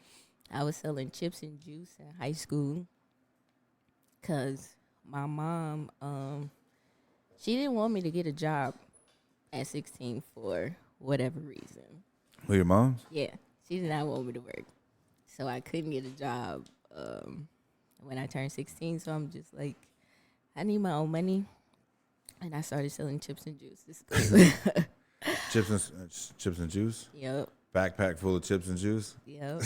I was selling chips and juice in high school because my mom, she didn't want me to get a job at 16 for whatever reason. Who, your mom? Yeah, she did not want me to work. So I couldn't get a job when I turned 16. So I'm just like, I need my own money. And I started selling chips and juice. This is good. Chips and juice? Yep. Backpack full of chips and juice? Yep.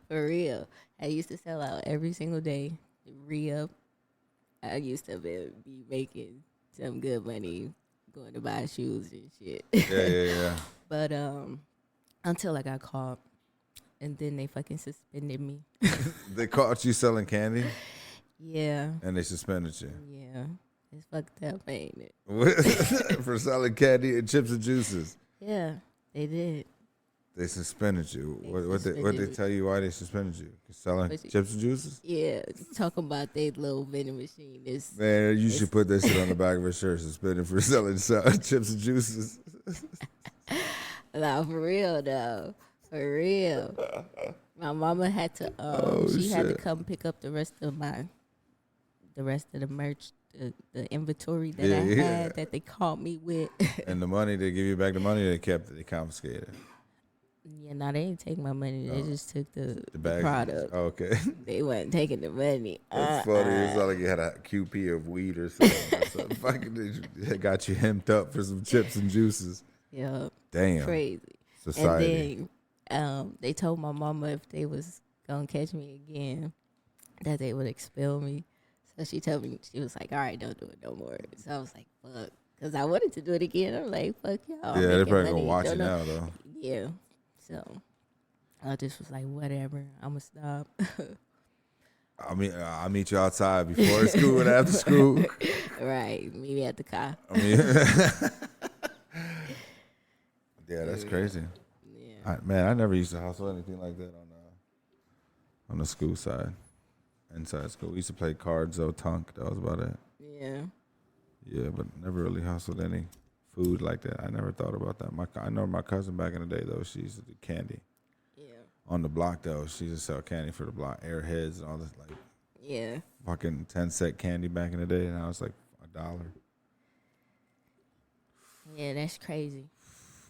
For real. I used to sell out every single day. Re-up. I used to be making some good money going to buy shoes and shit. Yeah. But until I got caught, and then they fucking suspended me. They caught you selling candy? Yeah. And they suspended you? Yeah. It's fucked up, ain't it? For selling candy and chips and juices? Yeah, they did. They suspended you. What they suspended me. tell you why they suspended you? Selling chips and juices? Yeah, talking about their little vending machine. Man, you should put that shit on the back of a shirt. Suspended for selling chips and juices. No, for real though. For real. My mama had to. She had to come pick up the rest of the merch, the inventory that I had that they caught me with. And the money, they give you back the money they kept, they confiscated. Yeah, no, they didn't take my money. They just took the bag. product. Oh, okay. They wasn't taking the money. That's funny. It's not like you had a QP of weed or something. Something fucking they got you hemmed up for some chips and juices. Yeah. Damn. Crazy. Society. And then they told my mama if they was gonna catch me again, that they would expel me. So she told me, she was like, all right, don't do it no more. So I was like, fuck. Because I wanted to do it again. I'm like, fuck y'all. Yeah, they're probably money. gonna watch Don't it know. now though. Yeah. So I just was like, whatever. I'm gonna stop. I'll meet you outside before school and after school. Right. Meet me at the car. I mean, yeah, that's crazy. Yeah. Man, I never used to hustle anything like that on the school side. Inside school, we used to play cards though, tunk. That was about it. Yeah. Yeah, but never really hustled any food like that. I never thought about that. I know my cousin back in the day though. She used to do candy. Yeah. On the block though, she used to sell candy for the block, Airheads and all this like Yeah. fucking 10-cent candy back in the day, and I was like $1. Yeah, that's crazy.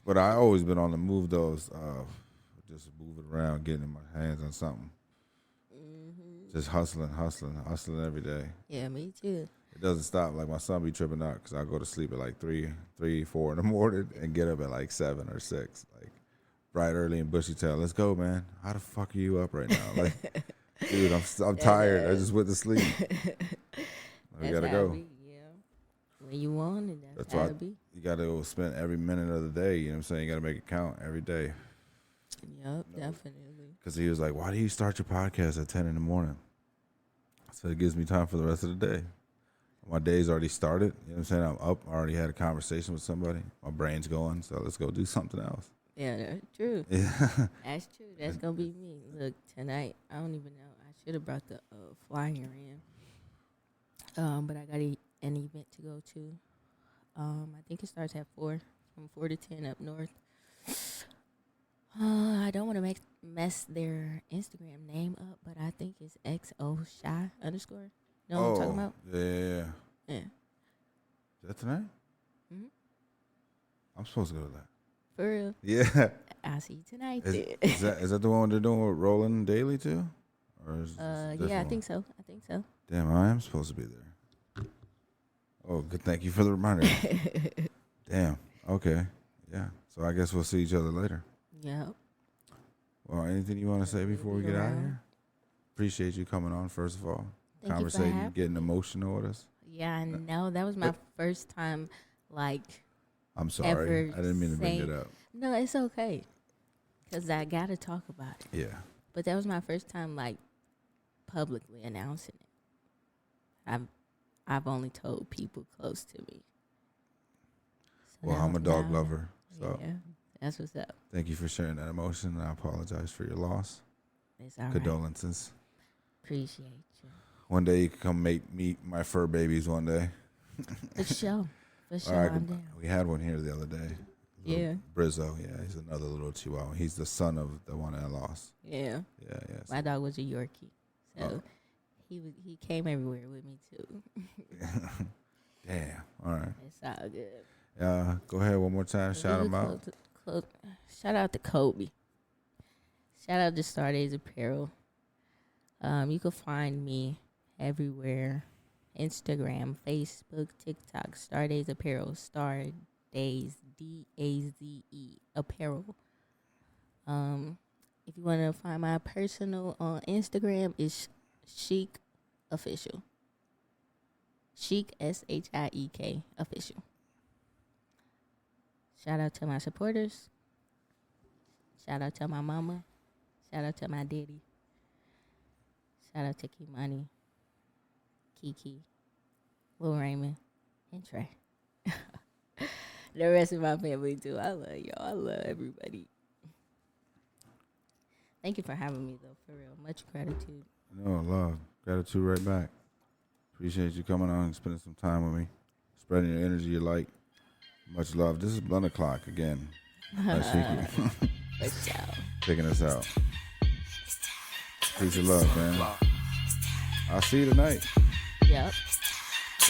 But I always been on the move though, just moving around, getting my hands on something. Just hustling every day. Yeah, me too. It doesn't stop. Like my son be tripping out because I go to sleep at like 3, 4 in the morning and get up at like 7 or 6, like bright early and bushy tail. Let's go, man. How the fuck are you up right now? Like, dude, I'm tired. I just went to sleep. We gotta go. Yeah. When you want it, That's how why it be. you gotta go spend every minute of the day. You know what I'm saying? You gotta make it count every day. Yep, definitely. Because he was like, "Why do you start your podcast at 10 in the morning?" So it gives me time for the rest of the day. My day's already started. You know what I'm saying? I'm up. I already had a conversation with somebody. My brain's going. So let's go do something else. Yeah, that's true. Yeah. That's true. That's going to be me. Look, tonight, I don't even know. I should have brought the flyer in. But I got an event to go to. I think it starts at 4, from 4 to 10 up north. I don't want to mess their Instagram name up, but I think it's XO_shy_. Know what I'm talking about? Yeah. Yeah. Is that tonight? Mhm. I'm supposed to go to that. For real. Yeah. I'll see you tonight. Is that the one they're doing with Rolling Daily too? Or is this a different Yeah, I one? think so. Damn, I am supposed to be there. Oh, good. Thank you for the reminder. Damn. Okay. Yeah. So I guess we'll see each other later. Yep. Well, anything you want to say before we get out of around. here? Appreciate you coming on, first of all. Thank you for Conversating, having getting emotional with us. Yeah, I know. That was my first time, like, I'm sorry. ever I didn't mean to bring say- it up. no, it's okay. Because I got to talk about it. Yeah. But that was my first time, like, publicly announcing it. I've only told people close to me. So Well, I'm a dog now- lover. So Yeah, that's what's up. thank you for sharing that emotion. I apologize for your loss. It's all right. Condolences. Appreciate you. One day you can come meet my fur babies one day. For sure. For sure, All right, I'm down. we had one here the other day. Little Yeah. Brizzo, yeah, he's another little Chihuahua. He's the son of the one I lost. Yeah. Yeah, yeah. My dog was a Yorkie. So Oh. he came everywhere with me, too. Damn. All right. It's all good. Go ahead one more time. Shout him out. Shout out to Kobe. Shout out to Stardays Apparel. You can find me everywhere. Instagram, Facebook, TikTok, Stardays Apparel. Stardays, DAZE Apparel. If you want to find my personal on Instagram, it's Chic Official. Chic, SHIEK Official. Shout out to my supporters. Shout out to my mama. Shout out to my daddy. Shout out to Kimani, Kiki, Lil Raymond, and Trey. The rest of my family too. I love y'all. I love everybody. Thank you for having me though, for real. Much gratitude. No, love. Gratitude right back. Appreciate you coming on and spending some time with me. Spreading your energy, your light. Much love. This is Blunt O'Clock again. Nice speaking. What's up? Taking us out. Peace and love, man. I'll see you tonight. Yep.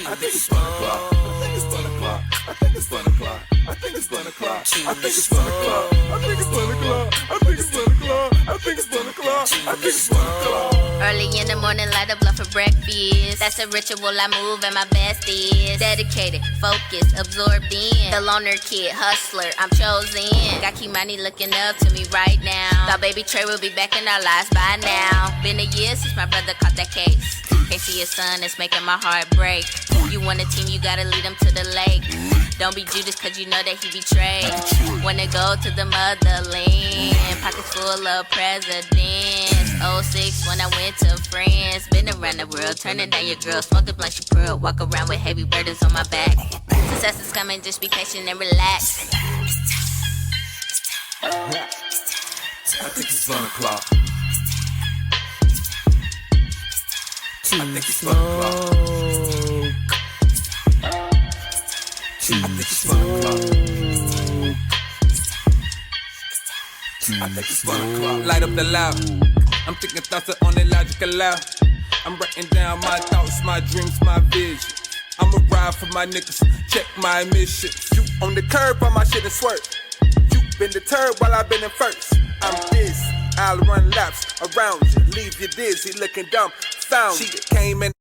I think it's 1 o'clock. I think it's 1 o'clock. I think it's 1 o'clock. I think it's 1 o'clock. I think it's 1 o'clock. I think it's 1 o'clock. I think it's 1 o'clock. I think it's 1 o'clock. I think it's 1 o'clock. Early in the morning, light a blunt for breakfast. That's a ritual I move and my best is dedicated, focused, absorbed in. The loner kid, hustler, I'm chosen. Got Kimani looking up to me right now. Thought baby Trey will be back in our lives by now. Been a year since my brother caught that case. Can't see his son, it's making my heart break. You want a team, you gotta lead him to the lake. Don't be Judas, cause you know that he betrayed. Wanna go to the motherland, pockets full of presidents. 06 when I went to France. Been around the world, turning down your girl. Smoke the blunt, you pearl. Walk around with heavy burdens on my back. Success is coming, just be patient and relax. I think it's 1 o'clock. I think it's 1 o'clock. I think it's 1 o'clock. I think it's 1 o'clock. Light up the loud. I'm thinking thoughts that only logic allow. I'm writing down my thoughts, my dreams, my vision. I'ma ride for my niggas, check my mission. You on the curb while my shit is swerve. You been deterred while I been in first. I'm busy, I'll run laps around you, leave you dizzy, looking dumb. Found she came in.